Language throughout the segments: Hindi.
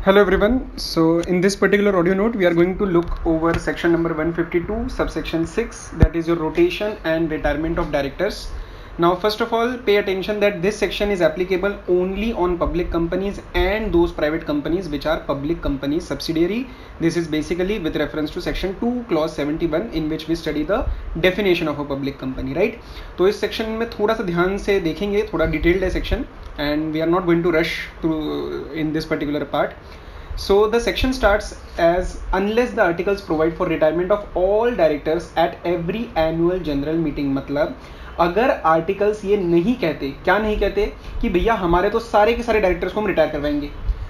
Hello everyone. So in this particular audio note we are going to look over section number 152 subsection 6, that is your rotation and retirement of directors. Now first of all, pay attention that this section is applicable only on public companies and those private companies which are public companies subsidiary. This is basically with reference to section 2 clause 71 in which we study the definition of a public company, right? तो इस section में थोड़ा सा ध्यान से देखेंगे, थोड़ा detailed है section and we are not going to rush through in this particular part. So the section starts as unless the articles provide for retirement of all directors at every annual general meeting. मतलब अगर आर्टिकल्स ये नहीं कहते, क्या नहीं कहते कि भैया हमारे तो सारे के सारे डायरेक्टर्स को हम रिटायर करवाएंगे,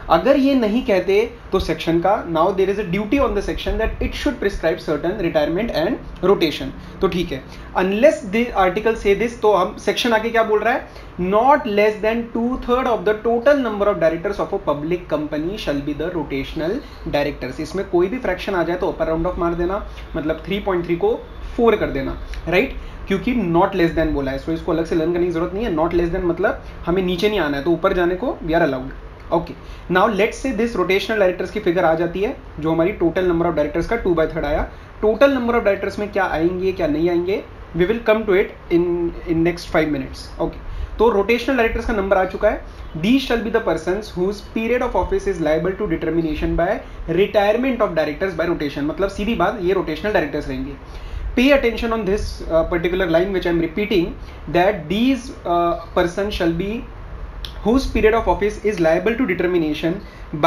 अगर ये नहीं कहते तो सेक्शन का now there is a duty on the section that it should prescribe certain retirement and rotation. तो ठीक है, unless the article say this, तो हम सेक्शन आगे क्या बोल रहा है, not less than 2/3 of the total number of directors of a public company shall be the rotational directors. इसमें कोई भी फ्रैक्शन आ जाए तो अपर राउंड ऑफ मार देना, मतलब 3.3 को 4 कर देना, राइट? क्योंकि नॉट लेस देन बोला है, सो इसको अलग से लर्न करने की जरूरत नहीं है. नॉट लेस देन मतलब हमें नीचे नहीं आना है, तो ऊपर जाने को we are allowed. Okay, now let's say this rotational directors की फिगर आ जाती है, जो हमारी टोटल नंबर ऑफ डायरेक्टर्स का 2/3 आया. टोटल नंबर ऑफ डायरेक्टर्स में क्या आएंगे क्या नहीं आएंगे, we will come to it in next 5 minutes. Okay, तो रोटेशनल डायरेक्टर्स का नंबर आ चुका है. These shall be the persons whose period of office is liable to determination by retirement of directors by rotation. मतलब सीधी बात, ये रोटेशनल डायरेक्टर्स रहेंगे. Pay attention on this particular line which I am repeating, that these persons shall be whose period of office is liable to determination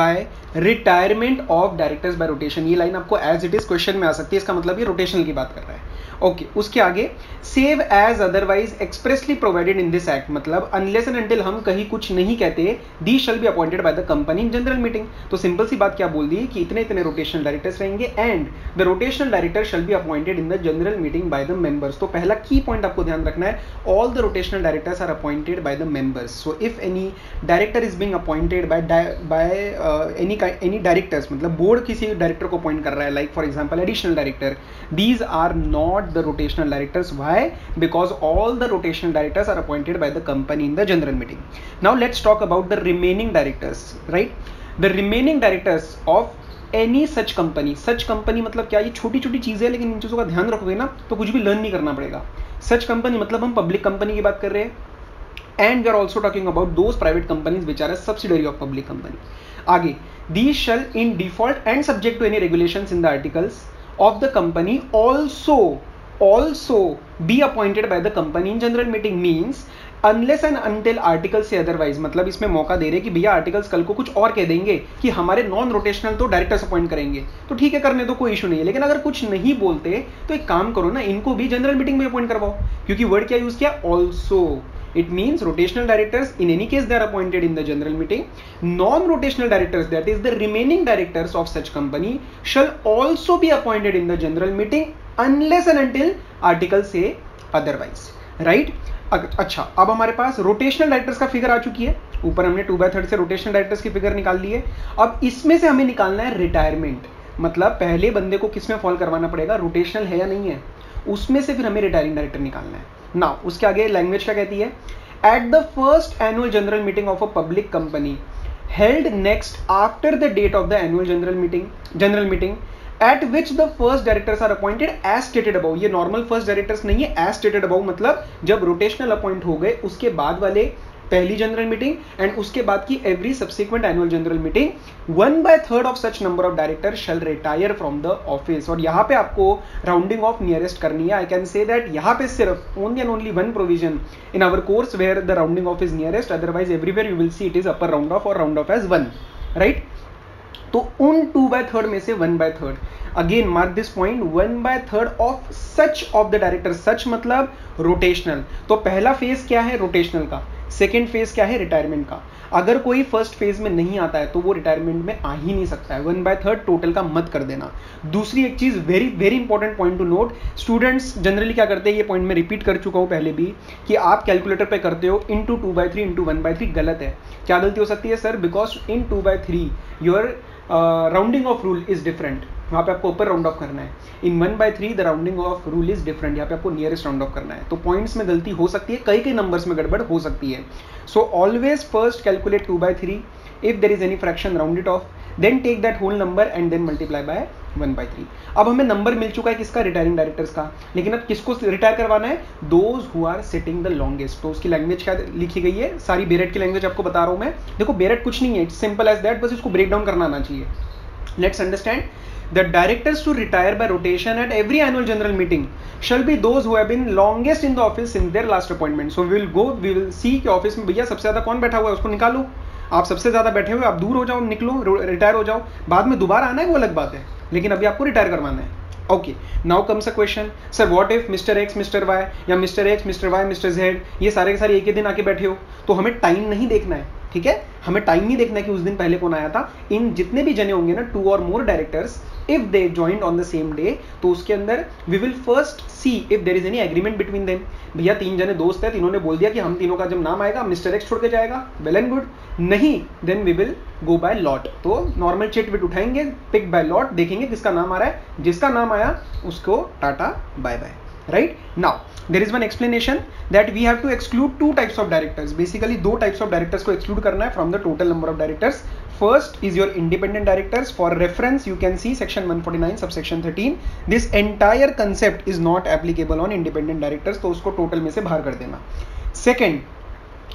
by retirement of directors by rotation. ये लाइन आपको as it is क्वेश्चन में आ सकती है, इसका मतलब ये रोटेशनल की बात कर रहा है. ओके, उसके आगे save as otherwise expressly provided in this act, मतलब अनलेस एंड अनटिल हम कहीं कुछ नहीं कहते, they shall be appointed by the company in general meeting. तो सिंपल सी बात क्या बोल दी कि इतने इतने रोटेशनल डायरेक्टर्स रहेंगे and the rotational director shall be appointed in the general meeting by the members. तो पहला की पॉइंट आपको ध्यान रखना है, all the rotational directors are appointed by the members. So if any director is being appointed by any directors, मतलब बोर्ड किसी डायरेक्टर को अपॉइंट कर रहा है, like for example additional director, these are not the rotational directors. Why? Because all the rotational directors are appointed by the company in the general meeting. Now let's talk about the remaining directors, right? The remaining directors of any such company. Such company मतलब क्या, ये छोटी छोटी चीजें हैं लेकिन इन चीजों का ध्यान रखोगे ना तो कुछ भी लर्न नहीं करना पड़ेगा. Such company मतलब हम पब्लिक कंपनी की बात कर रहे हैं, and we are also talking about those private companies which are a subsidiary of public company. आगे, these shall in default and subject to any regulations in the articles of the company also be appointed by the company in general meeting. Means unless and until articles से otherwise, मतलब इसमें मौका दे रहे कि भैया आर्टिकल्स कल को कुछ और कह देंगे कि हमारे नॉन रोटेशनल तो डायरेक्टर्स अपॉइंट करेंगे, तो ठीक है करने दो, कोई इशू नहीं है. लेकिन अगर कुछ नहीं बोलते तो एक काम करो ना, इनको भी जनरल मीटिंग में अपॉइंट करवाओ, क्योंकि वर्ड क्या यूज किया, also. It means rotational directors, in any case they are appointed in the general meeting. Non-rotational directors, that is the remaining directors of such company, shall also be appointed in the general meeting unless and until article say otherwise, right? अच्छा, अब हमारे पास रोटेशनल डायरेक्टर्स का फिगर आ चुकी है. ऊपर हमने 2/3 से रोटेशनल डायरेक्टर्स की फिगर निकाल ली है. अब इसमें से हमें निकालना है रिटायरमेंट, मतलब पहले बंदे को किसमें फॉल करवाना पड़ेगा, रोटेशनल है या नहीं है, उसमें से फिर हमें रिटायरिंग डायरेक्टर निकालना है. नाउ उसके आगे लैंग्वेज क्या कहती है, at the first annual general meeting of a public company held next after the date of the annual general meeting at which the first directors are appointed as stated above. ये नॉर्मल फर्स्ट डायरेक्टर्स नहीं है, एज स्टेटेड अबव मतलब जब रोटेशनल अपॉइंट हो गए उसके बाद वाले पहली जनरल मीटिंग एंड उसके बाद की every subsequent annual general meeting, 1/3 of such number of director shall retire from the office. और यहां पे आपको राउंडिंग ऑफ नियरेस्ट करनी है. आई कैन से दैट यहां पे सिर्फ only and only one provision in our course where the rounding off is nearest, otherwise everywhere you will see it is upper round off और राउंड ऑफ एज 1, राइट? तो उन 2/3 में से 1/3, again mark this point, 1/3 of such of the director. Such मतलब रोटेशनल. तो पहला फेज क्या है, रोटेशनल का. सेकेंड फेज क्या है, रिटायरमेंट का. अगर कोई फर्स्ट फेज में नहीं आता है तो वो रिटायरमेंट में आ ही नहीं सकता है. 1/3 टोटल का मत कर देना. दूसरी एक चीज, very very important point two note, students generally क्या करते हैं, ये पॉइंट मैं रिपीट कर चुका हूं पहले भी, कि आप कैलकुलेटर पे करते हो इंटू 2/3 इंटू 1/3. गलत है. क्या गलती हो सकती है sir, because in 2/3 your rounding off rule is different. वहाँ पे आपको ऊपर राउंड ऑफ करना है. इन 1/3 the rounding of rule is different. यहाँ पे आपको नियरेस्ट राउंड ऑफ करना है. तो पॉइंट्स में गलती हो सकती है, कई कई नंबर्स में गड़बड़ हो सकती है. सो always first calculate 2/3. If there is any fraction, round it off. Then take that whole number and then multiply by 1/3। अब हमें नंबर मिल चुका है किसका, रिटायरिंग डायरेक्टर्स का, लेकिन अब किसको रिटायर करवाना है, those who are sitting the longest. तो उसकी लैंग्वेज क्या लिखी गई है, सारी बेरेट की लैंग्वेज आपको बता रहा हूं मैं। देखो बेरेट कुछ नहीं है, इट्स सिंपल एज दैट, बस इसको ब्रेक डाउन करना आना चाहिए। Let's understand, the directors to retire by rotation at every annual general meeting shall be those who have been longest in the office since their last appointment। so we will see कि ऑफिस में भैया सबसे ज्यादा कौन बैठा हुआ है, उसको निकालो। आप सबसे ज्यादा बैठे हुए, आप दूर हो जाओ, निकलो, रिटायर हो जाओ। बाद में दोबारा आना है वो अलग बात है, लेकिन अभी आपको रिटायर करवाना है। Okay, now comes a question, sir what if mister X mister Y या mister X mister Y mister Z ये सारे के सारे एक ही दिन आके बैठे हो, तो हमें टाइम नहीं देखना है, ठीक है, हमें टाइम नहीं देखना है कि उस दिन पहले कौन आया था। इन जितने भी जने होंगे ना, 2 और more directors, if they joined on the same day, तो उसके अंदर we will first see if there is any agreement between them. भैया 3 जने दोस्त हैं, तीनों ने बोल दिया कि हम तीनों का जब नाम आएगा मिस्टर एक्स छोड़ के जाएगा, वेल एंड गुड। नहीं, then we will go by lot. तो नॉर्मल चिट विट उठाएंगे, पिक बाय लॉट, देखेंगे किसका नाम आ रहा है, जिसका नाम आया उसको tata bye bye, right? Now there is one explanation that we have to exclude 2 types of directors। basically 2 types of directors को exclude करना है from the total number of directors। first is your independent directors। for reference you can see section 149 subsection 13। this entire concept is not applicable on independent directors, तो उसको total में से बाहर कर देना। second,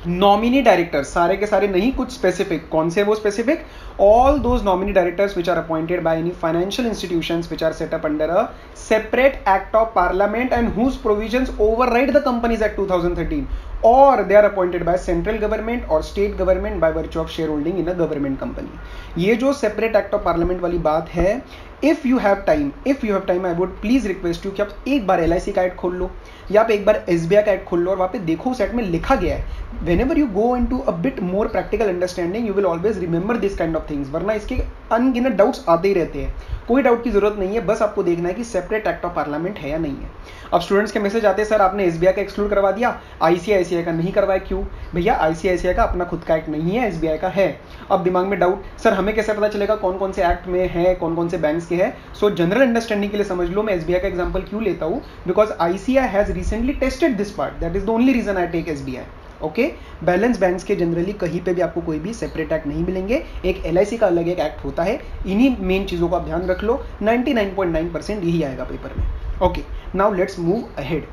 नॉमिनी डायरेक्टर्स, सारे के सारे नहीं, कुछ स्पेसिफिक। कौन से वो specific, all those nominee directors which are appointed by any financial institutions which are set up under a separate act of parliament and whose provisions override the companies act 2013 और they are appointed by central government और state government by virtue of shareholding in a government company. ये जो सेपरेट एक्ट ऑफ पार्लियामेंट वाली बात है, if you have time I would please request you कि आप एक बार LIC का एक्ट खोल लो या आप एक बार SBI का एक्ट खोल लो और वहां पे देखो उस एक्ट में लिखा गया है। whenever you go into a bit more practical understanding you will always remember this kind of things, वरना इसके अनगिनत डाउट्स आते ही रहते हैं। कोई डाउट की जरूरत नहीं है, बस आपको देखना है कि सेपरेट एक्ट ऑफ पार्लियामेंट है या नहीं है। अब स्टूडेंट्स के मैसेज आते हैं, सर आपने SBI का एक्सक्लूड करवा दिया, ICICI का नहीं करवाया, क्यों? भैया ICICI का अपना खुद का एक्ट नहीं है, SBI का है। अब दिमाग में डाउट, सर हमें कैसे पता चलेगा कौन कौन से एक्ट में है, कौन कौन से बैंक्स के हैं? सो जनरल अंडरस्टैंडिंग के लिए समझ लो, मैं SBI का एग्जांपल क्यों लेता हूं, because ICI has recently tested this part, that is the only reason I take SBI। Okay, balance banks के जनरली कहीं पे भी आपको कोई भी सेपरेट एक्ट नहीं मिलेंगे, एक LIC का अलग एक एक्ट होता है। इन्हीं मेन चीजों को आप ध्यान रख लो, 99.9% यही आएगा पेपर में। Okay, now let's move ahead.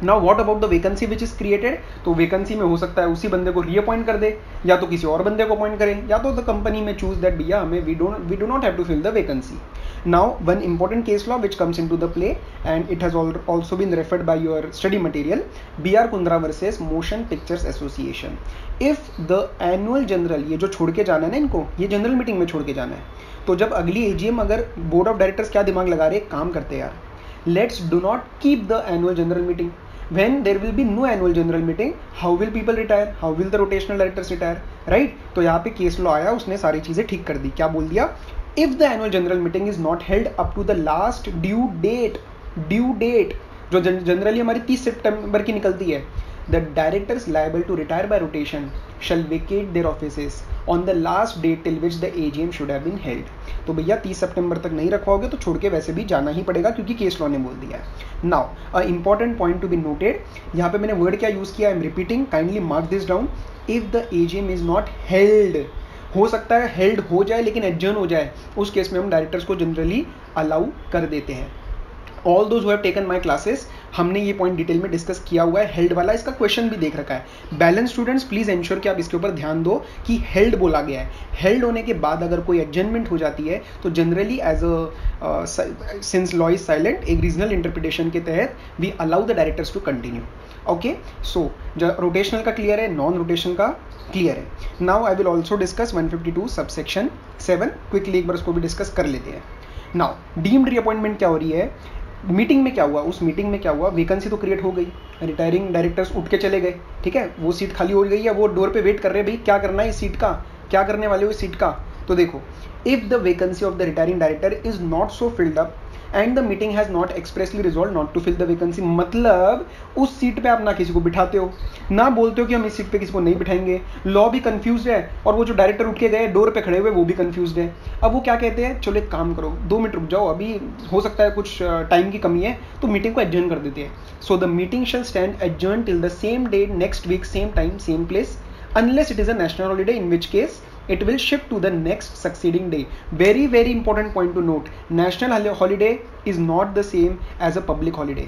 Now what about the vacancy which is created? तो वैकेंसी में हो सकता है उसी बंदे को रीअपॉइंट कर दे, या तो किसी और बंदे को अपॉइंट करे, या तो द कंपनी में चूज दैट भैया हमें we do not have to fill the vacancy. Now one important case law which comes into the play and it has also been referred by your study material, BR Kundra versus Motion Pictures Association. If the annual general, ये जो छोड़ के जाना है ना इनको, ये जनरल मीटिंग में छोड़ के जाना है, तो जब अगली AGM अगर बोर्ड ऑफ डायरेक्टर्स क्या दिमाग लगा रहे, काम करते हैं यार, let's do not keep the annual general meeting. When there will be no annual general meeting, how will people retire? How will the rotational directors retire? Right? तो यहाँ पे केस लॉ आया, उसने सारी चीजें ठीक कर दी। क्या बोल दिया? If the annual general meeting is not held up to the last due date जो जनरली हमारी 30 सितंबर की निकलती है, the directors liable to retire by rotation shall vacate their offices on the last date till which the AGM should have been held। तो भैया 30 सितंबर तक नहीं रखवाओगे तो छोड़ के वैसे भी जाना ही पड़ेगा, क्योंकि केस लॉ ने बोल दिया है। Now a important point to be noted, यहाँ पे मैंने वर्ड क्या यूज किया, I am repeating, kindly mark this down. If the AGM is not held, हो सकता है हेल्ड हो जाए लेकिन एडजर्न हो जाए, उस केस में हम डायरेक्टर्स को जनरली अलाउ कर देते हैं। All those who have taken my classes, हमने ये पॉइंट डिटेल में डिस्कस किया हुआ है, हेल्ड वाला, इसका क्वेश्चन भी देख रखा है। बैलेंस स्टूडेंट्स प्लीज एंश्योर कि आप इसके ऊपर ध्यान दो कि हेल्ड बोला गया है। हेल्ड होने के बाद अगर कोई एडजर्नमेंट हो जाती है तो generally as a since law is silent, एक रीजनल इंटरप्रिटेशन के तहत we allow the directors to continue. Okay, so rotational का क्लियर है, नॉन रोटेशन का क्लियर है। Now I will also discuss 152 subsection 7, quickly एक बार उसको भी डिस्कस कर लेते हैं। नाउ डीम्ड रीअपॉइंटमेंट क्या हो रही है, मीटिंग में क्या हुआ, उस मीटिंग में क्या हुआ, वैकेंसी तो क्रिएट हो गई, रिटायरिंग डायरेक्टर्स उठ के चले गए, ठीक है, वो सीट खाली हो गई है, वो डोर पे वेट कर रहे हैं, भाई क्या करना है इस सीट का, क्या करने वाले हो इस सीट का। तो देखो, if the vacancy of the retiring director is not so filled up and the meeting has not expressly resolve not to fill the vacancy, मतलब उस सीट पे आप ना किसी को बिठाते हो, ना बोलते हो कि हम इस सीट पे किसी को नहीं बिठाएंगे, लॉ भी कंफ्यूज है और वो जो डायरेक्टर उठ के गए डोर पे खड़े हुए वो भी कंफ्यूज है। अब वो क्या कहते हैं, चलो एक काम करो, 2 मिनट रुक जाओ, अभी हो सकता है कुछ टाइम की कमी है, तो मीटिंग को एडजर्न कर देते हैं। So the meeting shall stand adjourn till the same date next week, same time, same place, unless it is a national holiday, in which case it will shift to the next succeeding day. Very very important point to note, national holiday is not the same as a public holiday.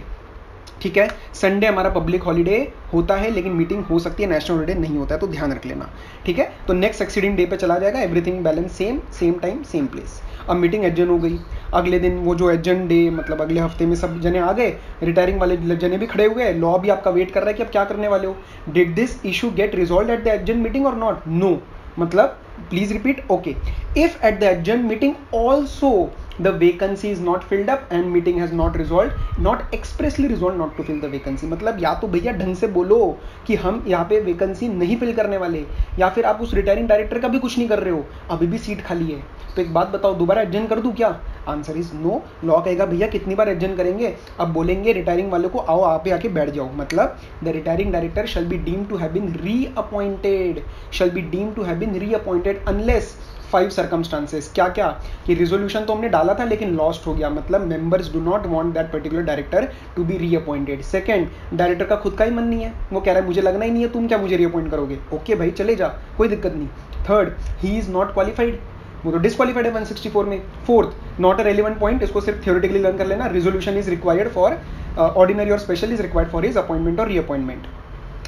ठीक है, संडे हमारा पब्लिक हॉलीडे होता है लेकिन मीटिंग हो सकती है, नेशनल हॉलीडे नहीं होता है, तो ध्यान रख लेना. ठीक है, तो नेक्स्ट सक्सीडिंग डे पे चला जाएगा, everything balance same, same time same place. अब मीटिंग एडजन हो गई, अगले दिन वो जो एडजन डे मतलब अगले हफ्ते में सब जने आ गए, रिटायरिंग वाले जने भी खड़े हुए, लॉ भी आपका वेट कर रहा है कि अब क्या करने वाले हो. Did this issue get resolve at the adjourn meeting और नॉट? नो. मतलब please repeat. Okay, if at the adjourn meeting also the vacancy is not filled up and meeting has not resolved, not expressly resolved not to fill the vacancy. मतलब या तो भैया ढंग से बोलो कि हम यहाँ पे वैकेंसी नहीं फिल करने वाले, या फिर आप उस रिटायरिंग डायरेक्टर का भी कुछ नहीं कर रहे हो, अभी भी सीट खाली है, तो एक बात बताओ, दोबारा एडजन कर दूं क्या? Answer is no. लॉ कहेगा भैया कितनी बार एडजन करेंगे. अब बोलेंगे रिटायरिंग वाले को आओ आप आके बैठ जाओ, मतलब the retiring director shall be deemed to have been reappointed, shall be deemed to have been reappointed unless 5 circumstances. क्या क्या? कि रिजोल्यूशन तो हमने डाला था लेकिन लॉस्ट हो गया, मतलब members do not want that particular director to be reappointed. Second, director का खुद का ही मन नहीं है, वो कह रहा है मुझे लगना ही नहीं है, तुम क्या मुझे रीअपॉइंट करोगे? ओके भाई चले जा, कोई दिक्कत नहीं. Third, he is not qualified, वो तो डिसक्वालिफाइड है 164 में. Fourth, not a relevant point, इसको सिर्फ थ्योरेटिकली लर्न कर लेना. Resolution is required for ordinary और special is required for his appointment और रीअपॉइंटमेंट.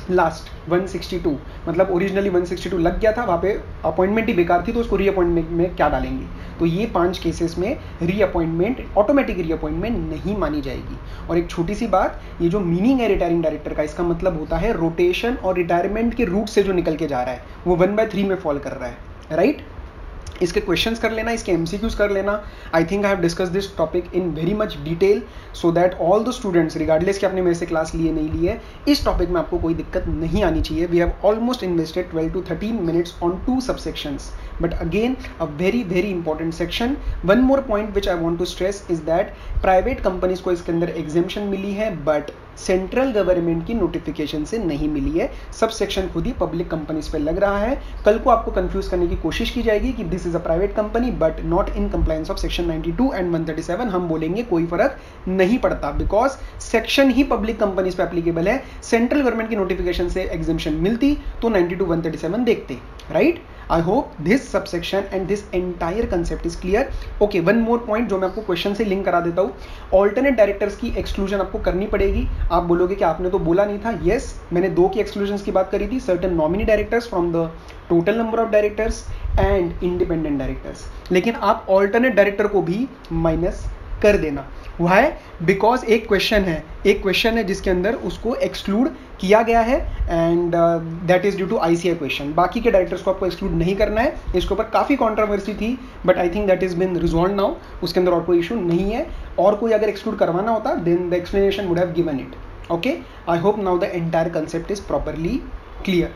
लास्ट 162, मतलब ओरिजिनली 162 लग गया था, वहाँ पे अपॉइंटमेंट ही बेकार थी, तो उसको रीअपॉइंटमेंट में क्या डालेंगे? तो ये 5 केसेस में रीअपॉइंटमेंट, ऑटोमेटिक रीअपॉइंटमेंट नहीं मानी जाएगी. और एक छोटी सी बात, ये जो मीनिंग है रिटायरिंग डायरेक्टर का, इसका मतलब होता है रोटेशन और रिटायरमेंट के रूट से जो निकल के जा रहा है वो 1/3 में फॉल कर रहा है. राइट, इसके क्वेश्चंस कर लेना, इसके एमसीक्यूज कर लेना. I think I have discuss this topic in very much detail so that all the students regardless कि आपने मेरे से क्लास लिए नहीं लिए, इस टॉपिक में आपको कोई दिक्कत नहीं आनी चाहिए. We have almost invested 12 to 13 minutes on 2 subsections, but again a very very important section. One more point which I want to stress is that private companies को इसके अंदर एग्जेम्पशन मिली है, बट सेंट्रल गवर्नमेंट की नोटिफिकेशन से नहीं मिली है. सब सेक्शन खुद ही पब्लिक कंपनीज पे लग रहा है. कल को आपको कंफ्यूज करने की कोशिश की जाएगी कि this is a private company but not in compliance of section 92 and 137. हम बोलेंगे कोई फर्क नहीं पड़ता, because section he public companies पे एप्लीकेबल है. सेंट्रल गवर्नमेंट की नोटिफिकेशन से एग्जेम्पशन मिलती तो 92 137 देखते. Right, I hope this subsection and this entire concept is clear. Okay, one more point जो मैं आपको क्वेश्चन से लिंक करा देता हूँ. ऑल्टरनेट डायरेक्टर्स की एक्सक्लूजन आपको करनी पड़ेगी. आप बोलोगे कि आपने तो बोला नहीं था. Yes, मैंने 2 की एक्सक्लूजन की बात करी थी, certain nominee directors from the total number of directors and independent directors. लेकिन आप ऑल्टरनेट डायरेक्टर को भी माइनस कर देना. Why? बिकॉज एक क्वेश्चन है जिसके अंदर उसको एक्सक्लूड किया गया है and that is due to ICI question. बाकी के डायरेक्टर्स को आपको एक्सक्लूड नहीं करना है. इसके ऊपर काफ़ी कॉन्ट्रोवर्सी थी but I think that is been resolve now. उसके अंदर और कोई इशू नहीं है, और कोई अगर एक्सक्लूड करवाना होता then the explanation would have given it. Okay, I hope now the entire concept is properly clear.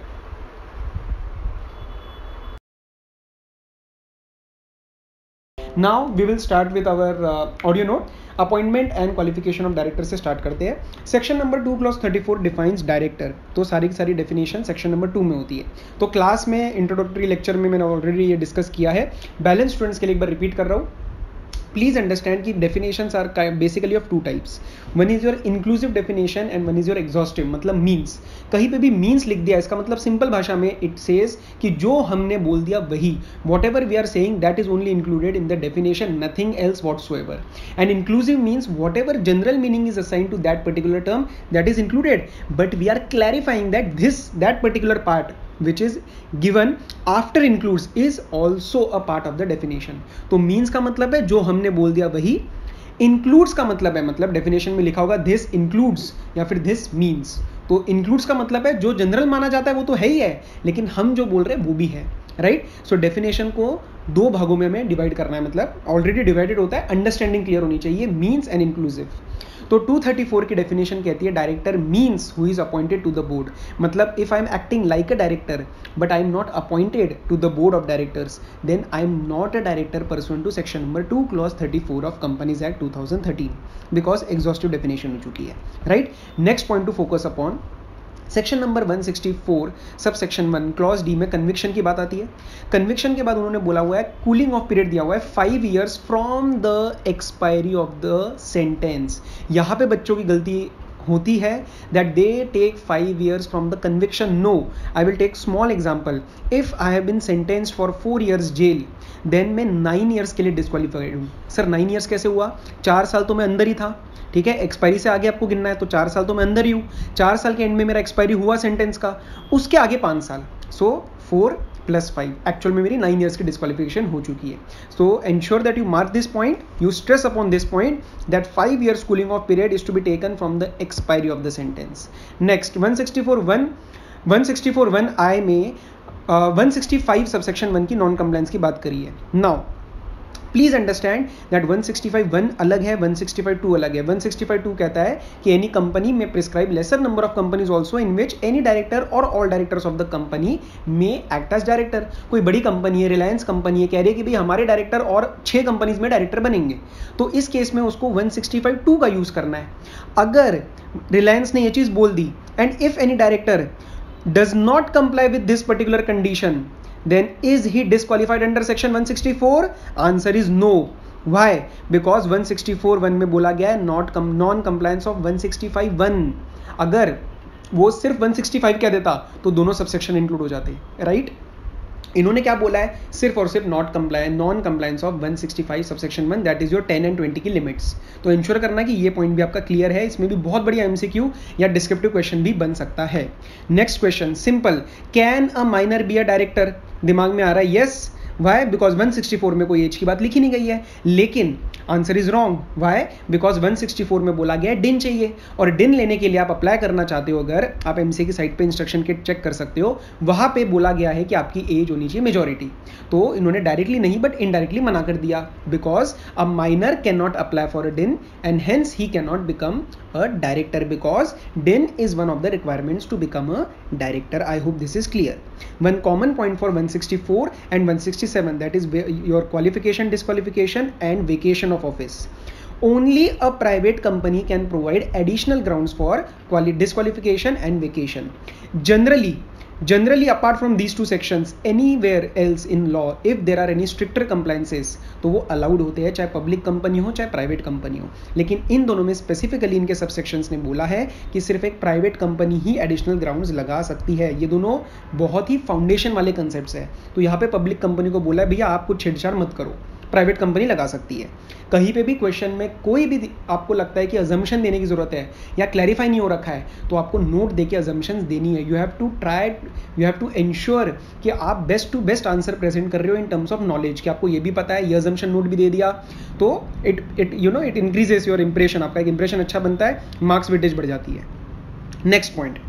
Now we will start with our audio note. Appointment and qualification of director से स्टार्ट करते हैं. Section number 2 clause 34 defines director. तो सारी की सारी डेफिनेशन सेक्शन नंबर 2 में होती है. तो क्लास में इंट्रोडक्टरी लेक्चर में मैंने ऑलरेडी ये डिस्कस किया है. बैलेंस स्टूडेंट्स के लिए एक बार रिपीट कर रहा हूँ. Please understand कि definitions are basically of 2 types. One is your inclusive definition and one is your exhaustive. मतलब means, कहीं पे भी means लिख दिया, इसका मतलब सिंपल भाषा में it says कि जो हमने बोल दिया वही, whatever we are saying that is only included in the definition, nothing else whatsoever. And inclusive means whatever general meaning is assigned to that particular term, that is included, but we are clarifying that that particular part which is given after includes is also a part of the definition. तो means का मतलब है जो हमने बोल दिया वही. includes का मतलब है, मतलब definition में लिखा होगा this includes या फिर this means. तो includes का मतलब है जो जनरल माना जाता है वो तो है ही है, लेकिन हम जो बोल रहे हैं वो भी है. राइट, सो डेफिनेशन को 2 भागों में हमें डिवाइड करना है, मतलब ऑलरेडी डिवाइडेड होता है. अंडरस्टैंडिंग क्लियर होनी चाहिए. Means and inclusive. तो 234 की डेफिनेशन कहती है director means who is appointed to the board. मतलब if I am acting like a director but I am not appointed to the board of directors then I am not a director pursuant to section number 2 clause 34 of companies act 2013, because exhaustive definition हो चुकी है. Right, next point to focus upon section number 164 sub section 1 clause D में कन्विक्शन की बात आती है. कन्विक्शन के बाद उन्होंने बोला हुआ है कूलिंग ऑफ पीरियड दिया हुआ है 5 years from the expiry of the sentence. यहाँ पे बच्चों की गलती होती है that they take 5 years from the conviction. No, I will take small example. If I have been sentenced for 4 years jail, then मैं 9 years के लिए डिस्क्वालीफाइड हूँ. सर 9 years कैसे हुआ? 4 साल तो मैं अंदर ही था, ठीक है, एक्सपायरी से आगे आपको गिनना है, तो 4 साल तो मैं अंदर ही हूँ. 4 साल के एंड में मेरा एक्सपायरी हुआ सेंटेंस का, उसके आगे 5 साल, सो 4 + 5, एक्चुअल में मेरी 9 years की डिस्क्वालिफिकेशन हो चुकी है. So ensure that you mark this point, you stress upon this point that 5 years cooling off period is to be taken from the expiry of the sentence. Next 164(1) I में 165 सबसेक्शन 1 की नॉन कंप्लायंस की बात करी है. नाउ प्लीज अंडरस्टैंड दैट 165(1) अलग है, 165(2) अलग है. 165(2) कहता है कि एनी कंपनी में prescribe lesser number of companies also in which any director और all directors of the company में एक्ट एज डायरेक्टर. कोई बड़ी कंपनी है, रिलायंस कंपनी है, कह रही है कि भाई हमारे डायरेक्टर और 6 कंपनीज में डायरेक्टर बनेंगे, तो इस केस में उसको 165(2) का यूज करना है. अगर रिलायंस ने यह चीज बोल दी and if any director does not comply with this particular condition, then is he disqualified under section 164? Answer is no. Why? Because 164(1) में बोला गया है non compliance of 165(1). अगर वो सिर्फ 165 कह देता तो दोनों सबसेक्शन इंक्लूड हो जाते, राइट? इन्होंने क्या बोला है? सिर्फ और सिर्फ non compliance of 165 subsection 1, that is your 10 and 20 की लिमिट्स. तो इंश्योर करना कि ये पॉइंट भी आपका क्लियर है. इसमें भी बहुत बढ़िया एमसीक्यू या डिस्क्रिप्टिव क्वेश्चन भी बन सकता है. Next question simple, can a minor be a director? दिमाग में आ रहा है यस. वाई? बिकॉज 164 में कोई एज की बात लिखी नहीं गई है. लेकिन answer is wrong. Why? Because 164 में बोला गया डिन चाहिए, और डिन लेने के लिए आप अप्लाई करना चाहते हो, अगर आप एमसीए की साइट पे इंस्ट्रक्शन किट चेक कर सकते हो, वहां पे बोला गया है कि आपकी एज होनी चाहिए मेजॉरिटी. तो इन्होंने डायरेक्टली नहीं बट इनडायरेक्टली मना कर दिया, because a minor can not apply for a DIN and hence he can not become a director, because DIN is one of the requirements to become a director. I hope this is clear. One common point for 164 and 167, that is your qualification, disqualification and vacation of office. Only a private company can provide additional grounds for disqualification and vacation. Generally apart from these two sections, anywhere else in law, if there are any stricter compliances, तो वो अलाउड होते हैं, चाहे पब्लिक कंपनी हो चाहे प्राइवेट कंपनी हो. लेकिन इन दोनों में स्पेसिफिकली इनके सबसेक्शंस ने बोला है कि सिर्फ एक प्राइवेट कंपनी ही एडिशनल ग्राउंड्स लगा सकती है. ये दोनों बहुत ही फाउंडेशन वाले कंसेप्ट्स है. तो यहाँ पे पब्लिक कंपनी को बोला है भैया आप कुछ छेड़छाड़ मत करो, प्राइवेट कंपनी लगा सकती है. कहीं पे भी क्वेश्चन में कोई भी आपको लगता है कि अजम्पशन देने की जरूरत है या क्लैरिफाई नहीं हो रखा है, तो आपको नोट देके अजम्पशंस देनी है. यू हैव टू एंश्योर कि आप best to best answer present कर रहे हो इन टर्म्स ऑफ नॉलेज, कि आपको ये भी पता है, ये अजम्पशन नोट भी दे दिया, तो इट इंक्रीजेस योर इंप्रेशन. आपका एक इंप्रेशन अच्छा बनता है, मार्क्स वेटेज बढ़ जाती है. नेक्स्ट पॉइंट,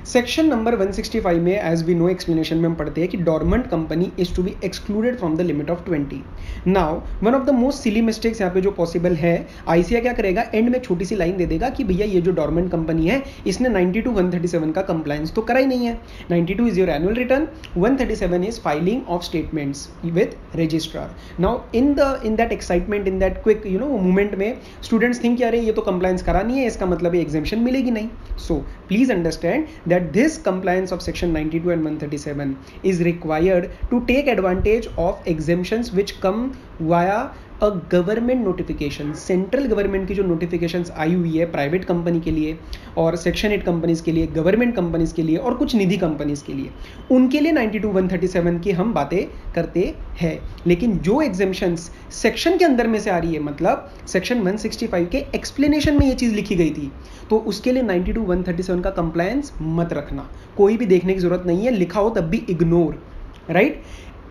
सेक्शन नंबर 165 में एज वी नो एक्सप्लेनेशन में हम पढ़ते हैं कि dormant company is to be excluded from the limit of 20. Now one of the most silly mistakes यहाँ पे जो पॉसिबल है, आईसीआई क्या करेगा, एंड में छोटी सी लाइन दे देगा कि भैया ये जो डॉर्मेंट कंपनी है इसने 92 137 का कंप्लायंस तो करा ही नहीं है. 92 is your annual return, 137 is filing of statements with registrar. Now in that excitement, in that quick movement में स्टूडेंट्स थिंक अरे ये तो कंप्लायंस करा नहीं है, इसका मतलब एग्जेम्पशन मिलेगी नहीं. So please understand that this compliance of section 92 and 137 is required to take advantage of exemptions which come via a government notification. Central government की जो नोटिफिकेशंस आई हुई है प्राइवेट कंपनी के लिए और सेक्शन 8 कंपनीज के लिए, गवर्नमेंट कंपनीज के लिए और कुछ निधि कंपनीज के लिए, उनके लिए 92 137 की हम बातें करते हैं. लेकिन जो एग्जेम्पशंस सेक्शन के अंदर में से आ रही है, मतलब सेक्शन 165 के एक्सप्लेनेशन में ये चीज लिखी गई थी, तो उसके लिए 92 137 का कंप्लायंस मत रखना. कोई भी देखने की जरूरत नहीं है, लिखा हो तब भी इग्नोर, राइट?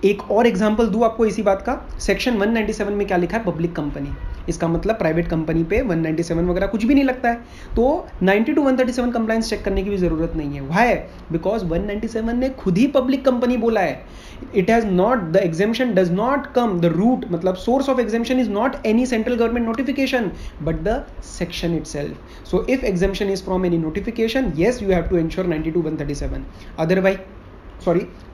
एक और एग्जांपल दूं आपको इसी बात का. सेक्शन 197 में क्या लिखा है, पब्लिक कंपनी. इसका मतलब प्राइवेट कंपनी पे 197 वगैरह कुछ भी नहीं लगता है, तो 92 137 कंप्लायंस चेक करने की भी जरूरत नहीं है. व्हाई? बिकॉज 197 ने खुद ही पब्लिक कंपनी बोला है. It has not, the exemption does not come, the root मतलब source of exemption is not any central government notification but the section itself. So if exemption is from any notification, yes you have to ensure 92 137,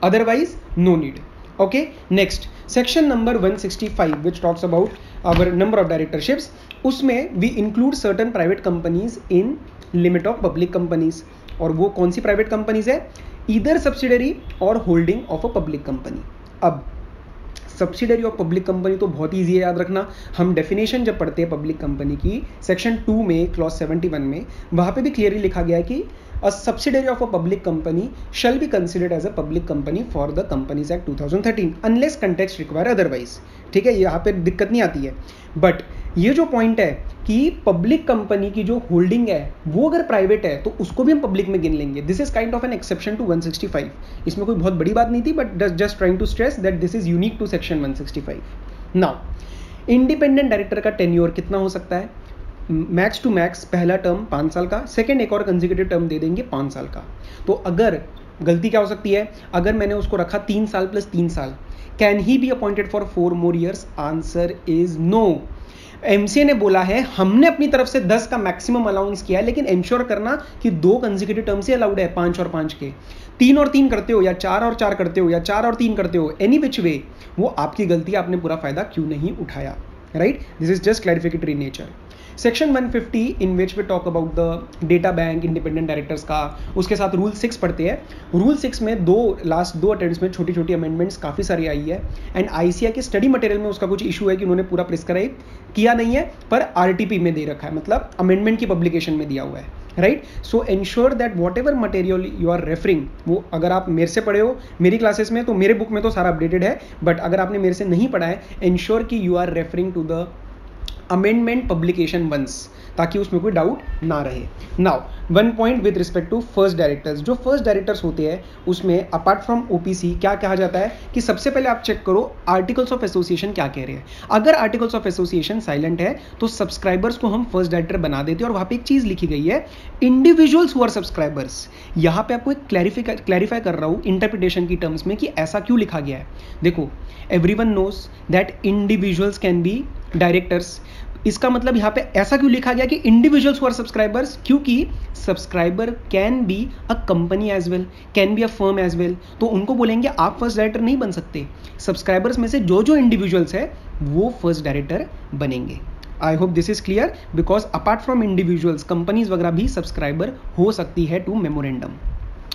otherwise no need. Okay, next section number 165 which talks about our number of directorships. उसमें we include certain private companies in limit of public companies. और वो कौन सी प्राइवेट कंपनीज है? either subsidiary or holding of a public company. अब सब्सिडरी ऑफ पब्लिक कंपनी तो बहुत ईजी है याद रखना। हम डेफिनेशन जब पढ़ते हैं पब्लिक कंपनी की सेक्शन 2 में क्लॉज 71 में, वहाँ पे भी क्लियरली लिखा गया है कि a subsidiary of a public company shall be considered as a public company for the Companies Act 2013 unless context require otherwise। ठीक है, यहाँ पे दिक्कत नहीं आती है। बट ये जो पॉइंट है कि पब्लिक कंपनी की जो होल्डिंग है वो अगर प्राइवेट है तो उसको भी हम पब्लिक में गिन लेंगे। This is kind of an exception to 165। इसमें कोई बहुत बड़ी बात नहीं थी, but just trying to stress that this is unique to section 165। Now independent director का टेन्योर कितना हो सकता है? मैक्स टू मैक्स पहला टर्म 5 साल का, सेकेंड एक और कंसेक्यूटिव टर्म दे देंगे 5 साल का। तो अगर गलती क्या हो सकती है, अगर मैंने उसको रखा 3 साल प्लस 3 साल, can he be appointed for 4 more years? Answer is no. MCA ने बोला है हमने अपनी तरफ से 10 का मैक्सिमम अलाउंस किया है, लेकिन इंश्योर करना कि 2 कंसेक्यूटिव टर्म्स ही अलाउड है, 5 और 5 के। 3 और 3 करते हो या 4 और 4 करते हो या 4 और 3 करते हो, एनी विच वे वो आपकी गलती, आपने पूरा फायदा क्यों नहीं उठाया, right? This is just clarificatory nature. Section 150 in which we talk about the data bank independent directors का, उसके साथ रूल 6 पढ़ते हैं। रूल 6 में लास्ट दो अटेम्प्ट्स में छोटी छोटी अमेंडमेंट्स काफ़ी सारी आई है, एंड आईसीआई के स्टडी मटेरियल में उसका कुछ इशू है कि उन्होंने पूरा प्रिस्क्राइब किया नहीं है, पर आरटीपी में दे रखा है, मतलब अमेंडमेंट की पब्लिकेशन में दिया हुआ है, right? So ensure that whatever material you are referring, वो अगर आप मेरे से पढ़े हो मेरी क्लासेस में तो मेरे बुक में तो सारा अपडेटेड है, बट अगर आपने मेरे से नहीं पढ़ा है, एंश्योर कि you are referring to the amendment publication once, ताकि उसमें कोई डाउट ना रहे। Now 1 point with respect to first directors. जो फर्स्ट डायरेक्टर्स होते हैं उसमें अपार्ट फ्रॉम ओपीसी क्या कहा जाता है कि सबसे पहले आप चेक करो आर्टिकल्स ऑफ एसोसिएशन क्या कह रहे हैं। अगर आर्टिकल्स ऑफ एसोसिएशन साइलेंट है तो सब्सक्राइबर्स को हम फर्स्ट डायरेक्टर बना देते हैं, और वहां पे एक चीज लिखी गई है इंडिविजुअल्स हु आर सब्सक्राइबर्स। यहां पे आपको एक क्लैरिफाई कर रहा हूं इंटरप्रिटेशन की टर्म्स में कि ऐसा क्यों लिखा गया है। देखो, everyone knows that individuals can be directors. इसका मतलब यहाँ पे ऐसा क्यों लिखा गया कि इंडिविजुअल्स हु आर सब्सक्राइबर्स? क्योंकि subscriber can be a company as well, can be a firm as well, तो उनको बोलेंगे आप फर्स्ट डायरेक्टर नहीं बन सकते। सब्सक्राइबर्स में से जो जो इंडिविजुअल्स है वो फर्स्ट डायरेक्टर बनेंगे। आई hope this is clear, because apart from individuals companies वगैरह भी सब्सक्राइबर हो सकती है टू मेमोरेंडम,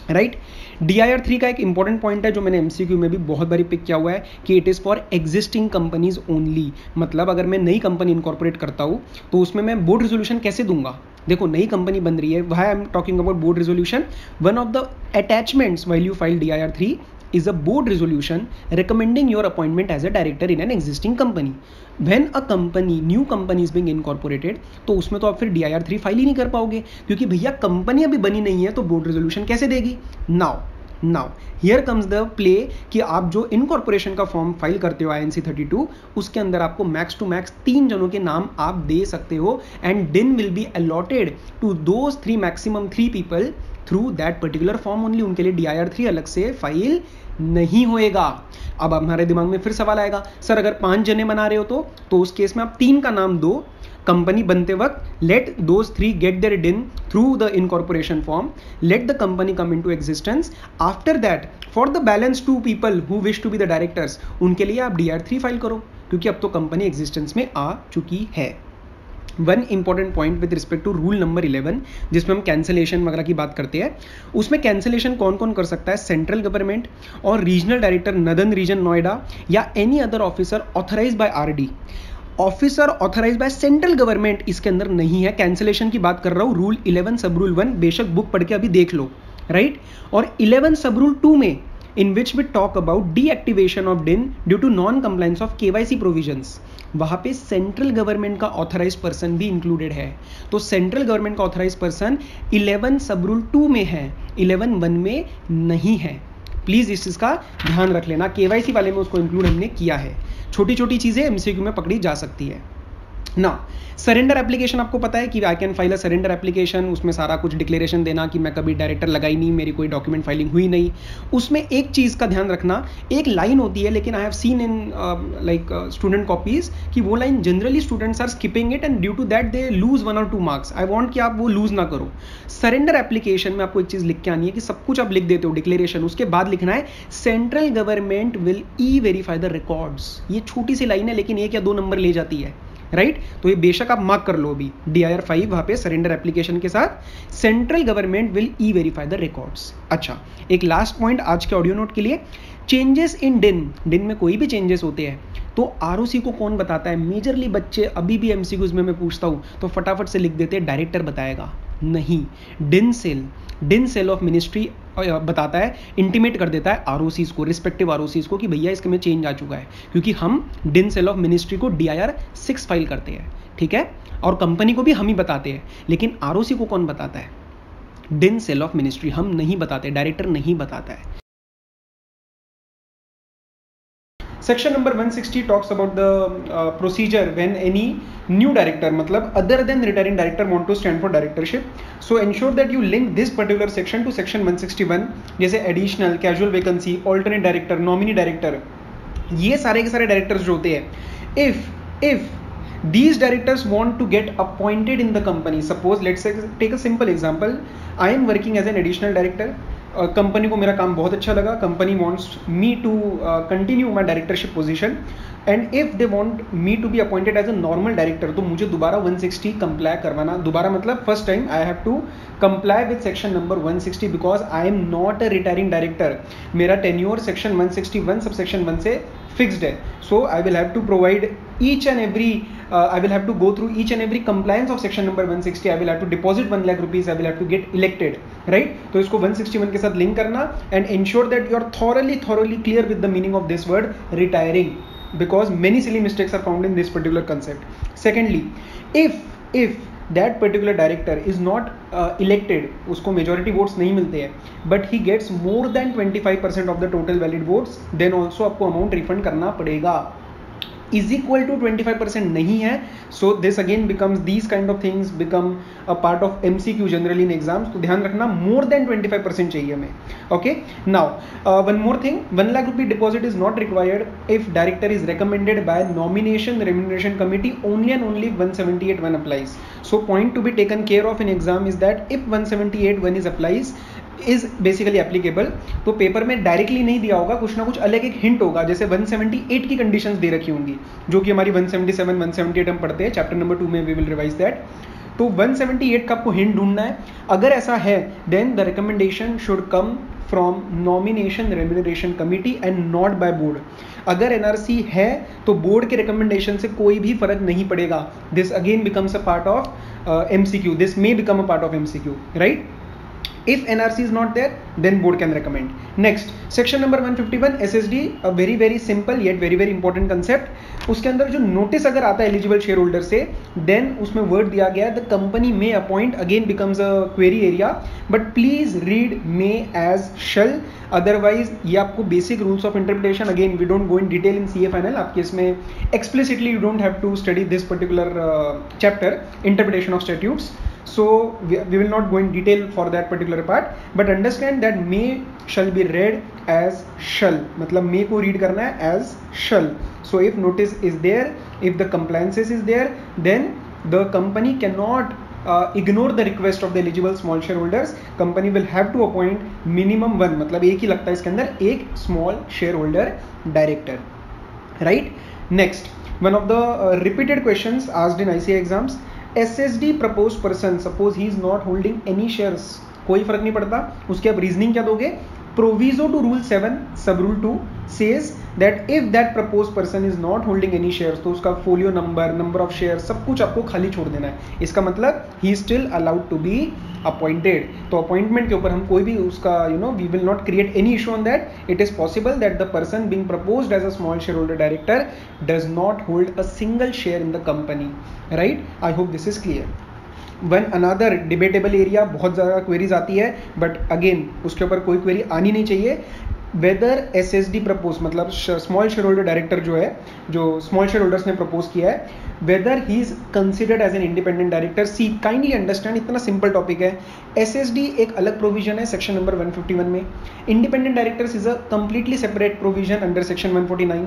राइट? DIR 3 का एक इंपॉर्टेंट पॉइंट है जो मैंने MCQ में भी बहुत बारी पिक किया हुआ है कि it is for existing companies only. मतलब अगर मैं नई कंपनी इनकॉर्पोरेट करता हूँ तो उसमें मैं बोर्ड रेजोल्यूशन कैसे दूंगा? देखो, नई कंपनी बन रही है, why I am talking about board resolution. One of the attachments while you file DIR 3 is a board resolution recommending your appointment as a director in an existing company. When a company, new company is being incorporated, तो उसमें तो आप फिर DIR 3 फाइल ही नहीं कर पाओगे, क्योंकि भैया कंपनी अभी बनी नहीं है तो बोर्ड रेजोल्यूशन कैसे देगी? Now here comes the play कि आप जो इनकॉर्पोरेशन का फॉर्म फाइल करते हो INC 32, उसके अंदर आपको मैक्स टू मैक्स 3 जनों के नाम आप दे सकते हो, and DIN will be allotted to those 3 maximum 3 people through that particular form only. उनके लिए DIR 3 अलग से फाइल नहीं होएगा। अब हमारे दिमाग में फिर सवाल आएगा, सर अगर 5 जने बना रहे हो तो उस केस में आप 3 का नाम दो कंपनी बनते वक्त, let those 3 get their DIN through the incorporation form, let the company come into existence. After that for the balance 2 people who wish to be the directors, उनके लिए आप DIR 3 फाइल करो, क्योंकि अब तो कंपनी एग्जिस्टेंस में आ चुकी है। One important point with respect to rule number 11, जिसमें हम कैंसिलेशन वगैरह की बात करते हैं, उसमें कैंसिलेशन कौन कौन कर सकता है? सेंट्रल गवर्नमेंट और regional director northern region Noida या any other officer authorise by RD। Officer authorise by central government इसके अंदर नहीं है। कैंसिलेशन की बात कर रहा हूं, रूल 11 सब रूल 1 बेशक बुक पढ़ के अभी देख लो, राइट? और 11 सब रूल 2 में in which we talk about deactivation of DIN due to non-compliance of KYC provisions, वहां पे सेंट्रल गवर्नमेंट का ऑथराइज पर्सन भी इंक्लूडेड है। तो सेंट्रल गवर्नमेंट का ऑथराइज पर्सन 11 सब रूल 2 में है, 11(1) में नहीं है। प्लीज इस चीज का ध्यान रख लेना, KYC वाले में उसको इंक्लूड हमने किया है। छोटी छोटी चीजें MCQ में पकड़ी जा सकती है ना। सरेंडर एप्लीकेशन आपको पता है कि I can file a surrender application, उसमें सारा कुछ डिक्लेरेशन देना कि मैं कभी डायरेक्टर लगाई नहीं, मेरी कोई डॉक्यूमेंट फाइलिंग हुई नहीं। उसमें एक चीज़ का ध्यान रखना, एक लाइन होती है, लेकिन I have seen in like student copies कि वो line generally students are skipping it and due to that they lose 1 और 2 मार्क्स। आई वॉन्ट कि आप वो लूज ना करो। सरेंडर एप्लीकेशन में आपको एक चीज़ लिख के आनी है कि सब कुछ आप लिख देते हो डिक्लेरेशन, उसके बाद लिखना है central government will E verify the records. ये छोटी सी लाइन है लेकिन 1 या 2 नंबर ले जाती है, राइट। तो ये बेशक आप मार्क कर लो अभी DIR 5 वहाँ पे सरेंडर एप्लीकेशन के साथ central government will E verify the records. अच्छा, एक लास्ट पॉइंट आज के ऑडियो नोट के लिए, चेंजेस इन डिन में कोई भी चेंजेस होते हैं तो ROC को कौन बताता है? मेजरली बच्चे अभी भी MCQs में मैं पूछता हूँ तो फटाफट से लिख देते हैं डायरेक्टर बताएगा, नहीं, डिन सेल ऑफ मिनिस्ट्री बताता है, इंटीमेट कर देता है ROCs को, रिस्पेक्टिव ROCs को कि भैया इसके में चेंज आ चुका है, क्योंकि हम डिन सेल ऑफ मिनिस्ट्री को DIR 6 फाइल करते हैं, ठीक है, और कंपनी को भी हम ही बताते हैं, लेकिन ROC को कौन बताता है? डिन सेल ऑफ मिनिस्ट्री, हम नहीं बताते, डायरेक्टर नहीं बताता है। Section number 160 talks about the procedure when any new director, मतलब other than retiring director, want to stand for directorship. So ensure that you link this particular section to section 161, जैसे additional, casual vacancy, alternate director, nominee director, ये सारे के सारे directors जो होते हैं, if these directors want to get appointed in the company, suppose let's say take a simple example, I am working as an additional director, company को मेरा काम बहुत अच्छा लगा, company wants me to continue my directorship position, and if they want me to be appointed as a normal director, तो मुझे दोबारा 160 कंप्लाई करवाना, दोबारा मतलब first time I have to comply with section number 160 because I am not a retiring director, मेरा टेन्योर सेक्शन 161 सब सेक्शन 1 से फिक्स्ड है, so I will have to provide each and every I will have to go through each and every compliance of section number 160, I will have to deposit 1 lakh rupees, I will have to get elected, right? तो इसको 161 के साथ लिंक करना and ensure that you are thoroughly clear with the meaning of this word retiring, because many silly mistakes are found in this particular concept. Secondly, if that particular director is not elected, उसको majority votes नहीं मिलते हैं, but he gets more than 25% of the total valid votes, then also आपको amount refund करना पड़ेगा, is equal to 25% नहीं है, so this again becomes, these kind of things become a part of MCQ generally in exams, तो ध्यान रखना more than 25% चाहिए हमें, okay? Now one more thing, 1 lakh rupee deposit is not required if director is recommended by nomination remuneration committee, only and only 178(1) applies. So point to be taken care of in exam is that if 178(1) is applies is basically applicable, तो पेपर में डायरेक्टली नहीं दिया होगा, कुछ ना कुछ अलग एक हिंट होगा, जैसे 178 की कंडीशंस दे रखी होंगी, जो कि हमारी 177 178 हम पढ़ते हैं चैप्टर नंबर 2 में, वी विल रिवाइज दैट, तो 178 का आपको हिंट ढूंढना है, अगर ऐसा है then the recommendation should come from nomination remuneration committee and not by board, अगर NRC है तो बोर्ड के रिकमेंडेशन से कोई भी फर्क नहीं पड़ेगा, this again becomes a part of MCQ, this may become a part of MCQ, right? If NRC is not there, then board can recommend. Next, section number 151 SSD, a very simple yet very important concept. उसके अंदर जो नोटिस अगर आता है एलिजिबल शेयर होल्डर से, देन उसमें वर्ड दिया गया the company may appoint, again becomes a query area, but please read may as shall, otherwise ये आपको basic rules of interpretation, again we don't go in detail in CA final, आपके इसमें explicitly you don't have to study this particular chapter interpretation of statutes, so we will not go in detail for that particular part, but understand that may shall be read as shall, मतलब may को read करना है as shall. So if notice is there, if the compliances is there, then the company cannot ignore the request of the eligible small shareholders, company will have to appoint minimum 1, मतलब एक ही लगता है इसके अंदर, एक small shareholder director, right? Next, one of the repeated questions asked in ICA exams, SSD proposed person, suppose he is not holding any shares, कोई फर्क नहीं पड़ता, उसके आप रीजनिंग क्या दोगे, प्रोविजो टू रूल 7 सब rule 2 says that if that proposed person is not holding any shares, तो उसका फोलियो नंबर ऑफ शेयर सब कुछ आपको खाली छोड़ देना है, इसका मतलब he is still allowed to be appointed. तो अपॉइंटमेंट के ऊपर हम कोई भी उसका we will not create any issue on that. It is possible that the person being proposed as a small shareholder director does not hold a single share in the company, right? I hope this is clear. One another debatable area, बहुत ज़्यादा क्वेरीज आती है, बट अगेन उसके ऊपर कोई क्वेरी आनी नहीं चाहिए, वेदर SSD प्रपोज, मतलब स्मॉल शेयर होल्डर डायरेक्टर जो है, जो स्मॉल शेयर होल्डर्स ने प्रपोज किया है, whether he is considered as an independent director. See kindly understand, इतना सिंपल टॉपिक है, SSD एक अलग प्रोविजन है सेक्शन नंबर 151 में, independent directors is a completely separate provision under section 149.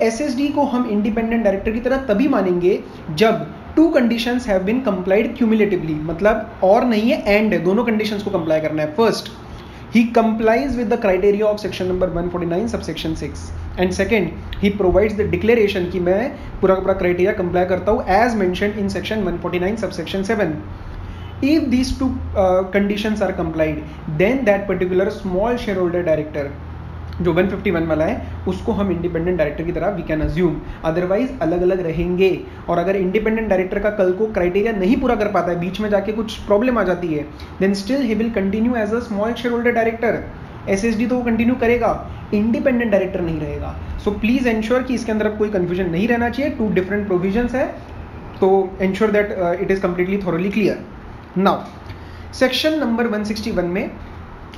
SSD को हम इंडिपेंडेंट डायरेक्टर की तरह तभी मानेंगे जब 2 conditions have been complied cumulatively, मतलब और नहीं है एंड है, दोनों कंडीशंस को कंप्लाई करना है. First, he complies with the criteria of section number 149 subsection 6, and second he provides the declaration कि मैं पूरा का पूरा क्राइटेरिया कंप्लाई करता हूँ as mentioned in section 149 subsection 7. If these two conditions are complied, then that particular small shareholder director जो 151 वाला है उसको हम इंडिपेंडेंट डायरेक्टर की तरह वी कैन अज्यूम. अदरवाइज अलग अलग रहेंगे. और अगर इंडिपेंडेंट डायरेक्टर का कल को क्राइटेरिया नहीं पूरा कर पाता है, बीच में जाके कुछ प्रॉब्लम आ जाती है, then still he will continue as a small share holder director. SSD तो वो कंटिन्यू करेगा, इंडिपेंडेंट डायरेक्टर नहीं रहेगा. सो प्लीज एंश्योर कि इसके अंदर कोई कंफ्यूजन नहीं रहना चाहिए. 2 डिफरेंट प्रोविजंस है, तो ensure that it is completely thoroughly clear. Now section number 161 में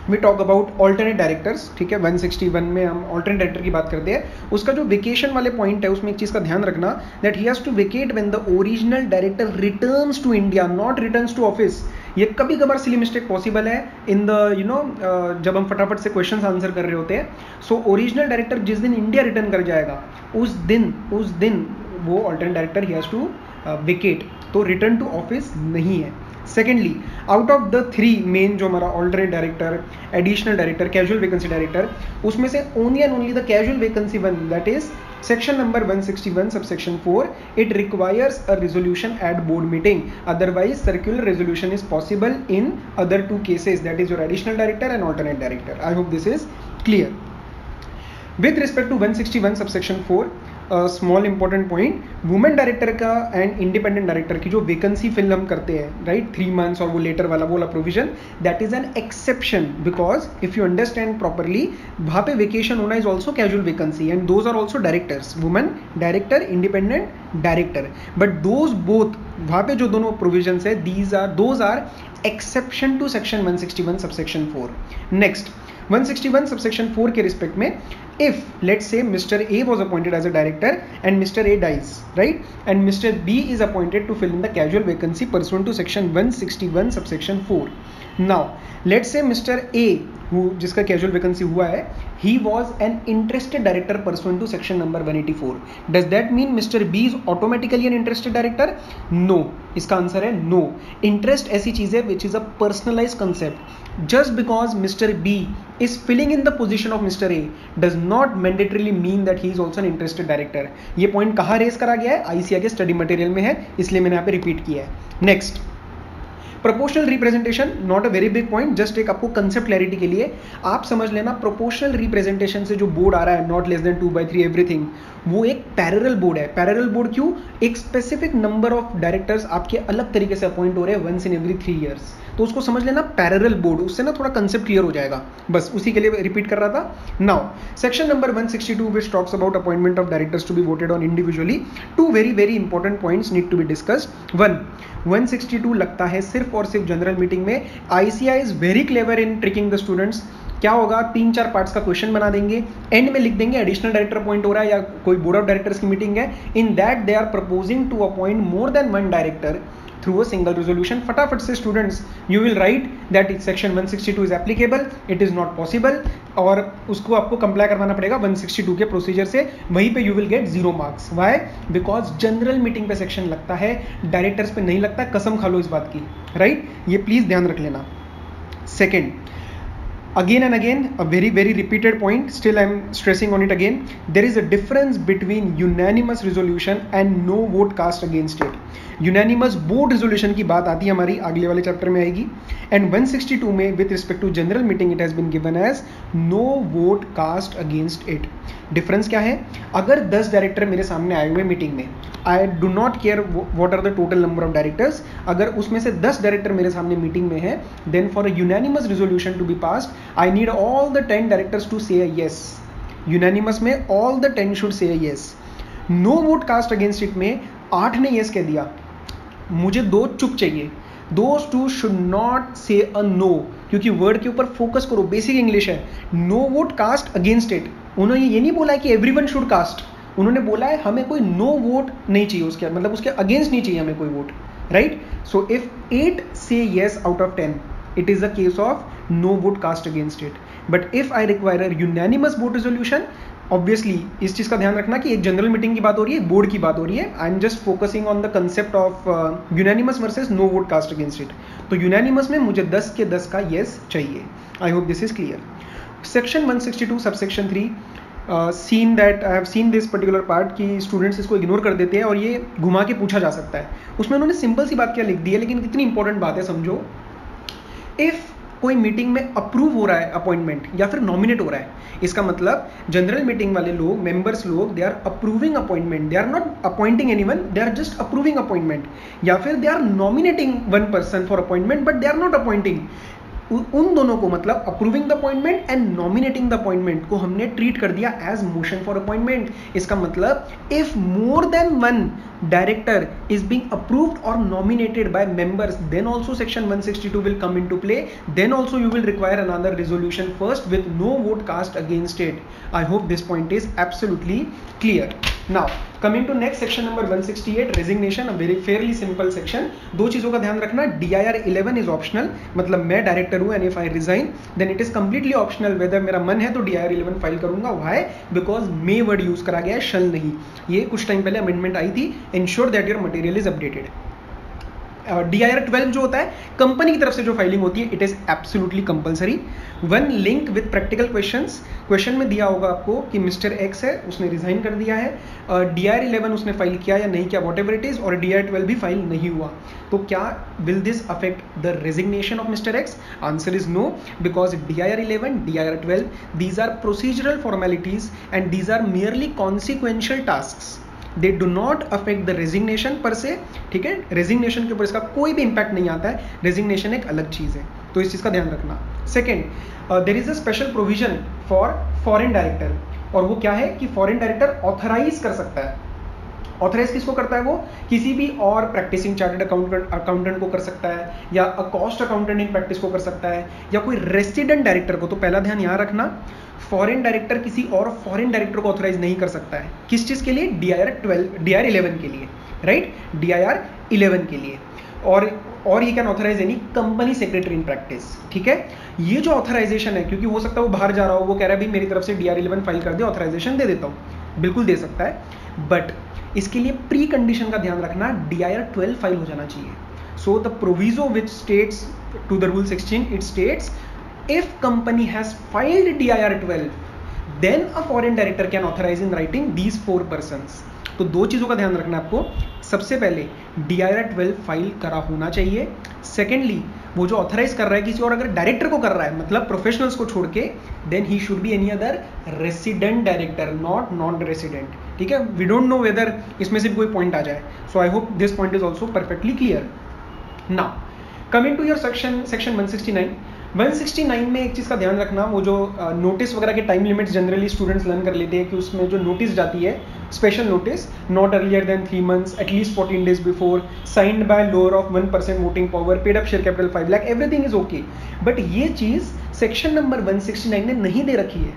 we talk about alternate directors. ठीक है, 161 में हम ऑल्टरनेट डायरेक्टर की बात करते हैं. उसका जो वेकेशन वाले पॉइंट है उसमें एक चीज का ध्यान रखना, that he has to vacate when the original director returns to India, not returns to office. ये कभी कभार सिली मिस्टेक पॉसिबल है इन द जब हम फटाफट से क्वेश्चंस आंसर कर रहे होते हैं. सो ओरिजिनल डायरेक्टर जिस दिन इंडिया रिटर्न कर जाएगा उस दिन वो alternate director he has to vacate. तो रिटर्न टू ऑफिस नहीं है. Secondly, out of the 3 main जो हमारा alternate director, additional director, casual vacancy director, उसमें से only and only the casual vacancy one, that is section number 161 subsection 4, it requires a resolution at board meeting. Otherwise circular resolution is possible in other 2 cases, that is your additional director and alternate director. I hope this is clear. With respect to 161 subsection 4, small important point, women director का एंड इंडिपेंडेंट डायरेक्टर की जो वैकेंसी फिल हम करते हैं, राइट, 3 months और वो लेटर वाला वो provision, that is an exception. Because if you understand properly, वहां पे वेकेशन होना is also casual vacancy and those are also directors, women director, independent director. But those both, वहां पे जो दोनों प्रोविजन है, those are exception to section 161 subsection 4. Next, 161 subsection 4 के रिस्पेक्ट में, if let's say Mr. A was appointed as a director and Mr. A dies, right, and Mr. B is appointed to fill in the casual vacancy pursuant to section 161 subsection 4. Now let's say Mr. A, who जिसका casual vacancy हुआ है, he was an interested director pursuant to section number 184. Does that mean Mr. B is automatically an interested director? No. इसका आंसर है no. Interest ऐसी चीज है which is a personalized concept. Just because Mr. B is filling in the position of Mr. A does not mandatorily mean that he is also an interested director. ये पॉइंट कहाँ रेस करा गया है? आईसीए के स्टडी मटेरियल में है, इसलिए मैंने यहाँ पे रिपीट किया है. Next, proportional representation, not a very big point, just एक आपको कंसेप्ट क्लैरिटी के लिए आप समझ लेना. प्रोपोर्शनल रिप्रेजेंटेशन से जो बोर्ड आ रहा है, नॉट लेस देन 2/3 एवरीथिंग, वो एक पैरेलल बोर्ड है. पैरेलल बोर्ड क्यों? एक स्पेसिफिक नंबर ऑफ डायरेक्टर्स आपके अलग तरीके से अपॉइंट हो रहे हैं वंस इन एवरी 3 years. तो उसको समझ लेना पैरेलल बोर्ड, उससे ना थोड़ा कंसेप्ट क्लियर हो जाएगा. बस उसी के लिए रिपीट कर रहा था. Now section number 162 which talks about appointment of directors to be voted on individually. 2 very important points need to be discussed. 1, 162 लगता है सिर्फ और सिर्फ जनरल मीटिंग में. ICI is very clever in tricking the students. क्या होगा, 3-4 पार्ट्स का क्वेश्चन बना देंगे, एंड में लिख देंगे एडिशनल डायरेक्टर अपॉइंट हो रहा है या कोई बोर्ड ऑफ डायरेक्टर्स की मीटिंग है. In that they are proposing to appoint more than 1 director through a single resolution. फटाफट से students you will write that section 162 is applicable, it is not possible, और उसको आपको कंप्लाई करवाना पड़ेगा 162 के प्रोसीजर से. वहीं पे you will get 0 marks. Why? Because general meeting पे सेक्शन लगता है, डायरेक्टर्स पे नहीं लगता. कसम खा लो इस बात की, राइट? ये प्लीज ध्यान रख लेना. Second, again and again a very repeated point, still I am stressing on it again, there is a difference between unanimous resolution and no vote cast against it. Unanimous board resolution की बात आती है हमारी अगले वाले चैप्टर में आएगी. एंड 162 में with respect to general meeting it has been given as no vote cast against it. Difference क्या है? अगर 10 डायरेक्टर मेरे सामने आए हुए मीटिंग में, I do not care what are the total number of directors, अगर उसमें से 10 डायरेक्टर मेरे सामने मीटिंग में है, then for a unanimous resolution to be passed I need all the 10 directors to say yes. Unanimous में all the 10 should say yes. No vote cast against it में 8 ने यस कह दिया, मुझे 2 चुप चाहिए. दोज 2 शुड नॉट से अ नो, क्योंकि वर्ड के ऊपर फोकस करो, बेसिक इंग्लिश है. No vote cast against it. उन्होंने ये नहीं बोला है कि एवरीवन शुड कास्ट, उन्होंने बोला है हमें कोई नो वोट नहीं चाहिए, उसके मतलब उसके अगेंस्ट नहीं चाहिए हमें कोई वोट, राइट? सो इफ 8 से yes out of 10 it is a case of no vote cast against it. But if I require a unanimous vote resolution, obviously इस चीज का ध्यान रखना कि एक जनरल मीटिंग की बात हो रही है, बोर्ड की बात हो रही है. I am just focusing on the concept of unanimous versus no vote cast against it. तो यूनानिमस में मुझे 10 के 10 का येस चाहिए. I hope this is clear. Section 162 subsection 3 seen that I have seen this particular part कि स्टूडेंट्स इसको इग्नोर कर देते हैं और ये घुमा के पूछा जा सकता है। उसमें उन्होंने सिंपल सी बात क्या लिख दी है, लेकिन कितनी इंपॉर्टेंट बात है समझो। इफ कोई मीटिंग में अप्रूव हो रहा है अपॉइंटमेंट या फिर नॉमिनेट हो रहा है, इसका मतलब जनरल मीटिंग वाले लोग, मेंबर्स लोग, they are approving appointment, they are not appointing anyone, they are just approving appointment, या फिर they are nominating one person for appointment but they are not appointing. उन दोनों को मतलब approving the appointment and nominating the appointment को हमने ट्रीट कर दिया एज मोशन फॉर अपॉइंटमेंट। इसका मतलब if more than one director is being approved or nominated by members, then also section 162 will come into play. Then also you will require another resolution first with no vote cast against it. I hope this point is absolutely clear. Now coming to next section number 168, resignation, a very fairly simple section. दो चीजों का ध्यान रखना, DIR 11 is optional, मतलब मैं डायरेक्टर हूँ and if I resign then it is completely optional whether मेरा मन है तो DIR 11 फाइल करूंगा। Why? Because may word use करा गया है, shall नहीं। ये कुछ टाइम पहले अमेंडमेंट आई थी, ensure that your material is updated. DIR 12 जो होता है कंपनी की तरफ से जो फाइलिंग होती है, it is absolutely compulsory. One link with practical questions, question में दिया होगा आपको कि मिस्टर एक्स है, उसने रिजाइन कर दिया है, DIR 11 उसने फाइल किया या नहीं किया, वॉट एवर इट इज, और DIR 12 भी फाइल नहीं हुआ, तो क्या will this affect the resignation of mister X? Answer is no, because DIR 11, DIR 12 these are procedural formalities and these are merely consequential tasks, they do not affect the resignation per se. ठीक है, रेजिग्नेशन के ऊपर इसका कोई भी इंपैक्ट नहीं आता है, रेजिग्नेशन एक अलग चीज है, तो इस चीज का ध्यान रखना। Second, there is a special provision for foreign director, और वो क्या है कि फॉरेन डायरेक्टर ऑथराइज कर सकता है। ऑथराइज किसको करता है? वो किसी भी और प्रैक्टिसिंग चार्टर्ड अकाउंटेंट को कर सकता है, या a cost accountant in practice को कर सकता है, या कोई रेसिडेंट डायरेक्टर को। तो पहला ध्यान यहां रखना, फॉरेन डायरेक्टर किसी और फॉरेन डायरेक्टर को ऑथराइज नहीं कर सकता है। किस चीज के लिए? DIR 11 के लिए, राइट, DIR 11 के लिए। और ये can authorize any company secretary in practice. ठीक है, ये जो ऑथराइजेशन है, क्योंकि हो सकता है वो बाहर जा रहा हो, वो कह रहा है भाई मेरी तरफ से DIR 11 फाइल कर दे, ऑथराइजेशन दे देता हूं, बिल्कुल दे सकता है, बट इसके लिए प्री कंडीशन का ध्यान रखना, DIR 12 फाइल हो जाना चाहिए। So the proviso which states to the rule 16, it states if company has filed DIR 12 then a foreign director can authorize in writing these 4 persons। तो दो चीजों का ध्यान रखना आपको, सबसे पहले DIR 12 फाइल करा होना चाहिए। सेकेंडली, वो जो ऑथराइज कर रहा है किसी और अगर डायरेक्टर को कर रहा है, मतलब प्रोफेशनल्स को छोड़ के, then he should be any other resident director, not non resident. ठीक है, वी डोंट नो वेदर इसमें से कोई पॉइंट आ जाए, so I hope this point is also perfectly clear. Now coming to your section 169 में एक चीज का ध्यान रखना, वो जो नोटिस वगैरह के time limits generally students learn कर लेते हैं कि उसमें जो नोटिस जाती है, special notice, not earlier than 3 months, at least 14 days before, signed by lower of 1% voting power, paid up share capital 5 lakh, everything is okay. But ये चीज सेक्शन नंबर 169 ने नहीं दे रखी है।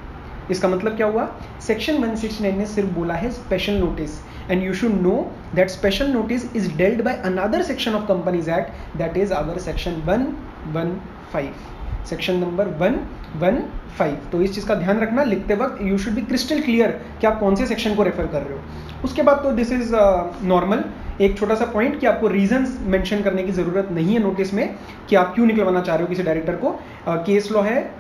इसका मतलब क्या हुआ? सेक्शन 169 ने सिर्फ बोला है special notice, and you should know that special notice is dealt by another section of Companies Act, that is our section 115, section number 115। तो इस चीज का ध्यान रखना, लिखते वक्त you should be crystal clear कि आप कौन से सेक्शन को रेफर कर रहे हो। उसके बाद तो दिस इज नॉर्मल, एक छोटा सा पॉइंट कि आपको रीजंस मेंशन करने की जरूरत नहीं है नोटिस में कि आप क्यों निकलवाना चाह रहे हो किसी डायरेक्टर को। केस लॉ है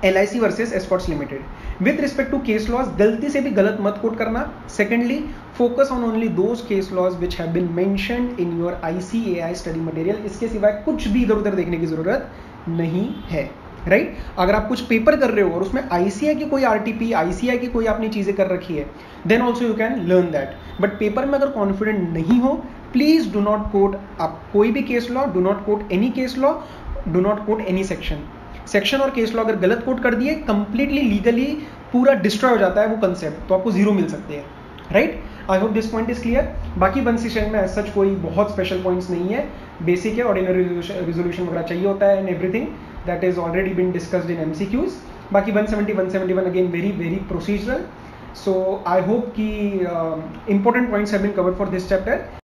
LIC versus Escorts limited. With respect to case laws, गलती से भी गलत मत कोट करना। Secondly, focus on only those case laws which have been mentioned in your ICAI study material. इसके सिवाय कुछ भी इधर उधर देखने की जरूरत नहीं है, राइट। अगर आप कुछ पेपर कर रहे हो और उसमें ICAI की कोई RTP, ICAI की कोई आपने चीजें कर रखी है, then also you can learn that. But paper में अगर कॉन्फिडेंट नहीं हो, प्लीज डू नॉट कोट आप कोई भी case law, do not quote any case law, do not quote any section और केस लॉ अगर गलत कोट कर दिए, कंप्लीटली लीगली पूरा डिस्ट्रॉय हो जाता है वो कंसेप्ट, तो आपको 0 मिल सकते हैं, right. I hope this point is clear. बाकी 169 में एज सच कोई बहुत स्पेशल पॉइंट्स नहीं है, बेसिक है, ऑर्डिनरी रिजोल्यूशन वगैरह चाहिए होता है, and everything that is already been discussed in MCQs। बाकी 170, 171 again very very procedural. So I hope कि important points have been covered for this chapter.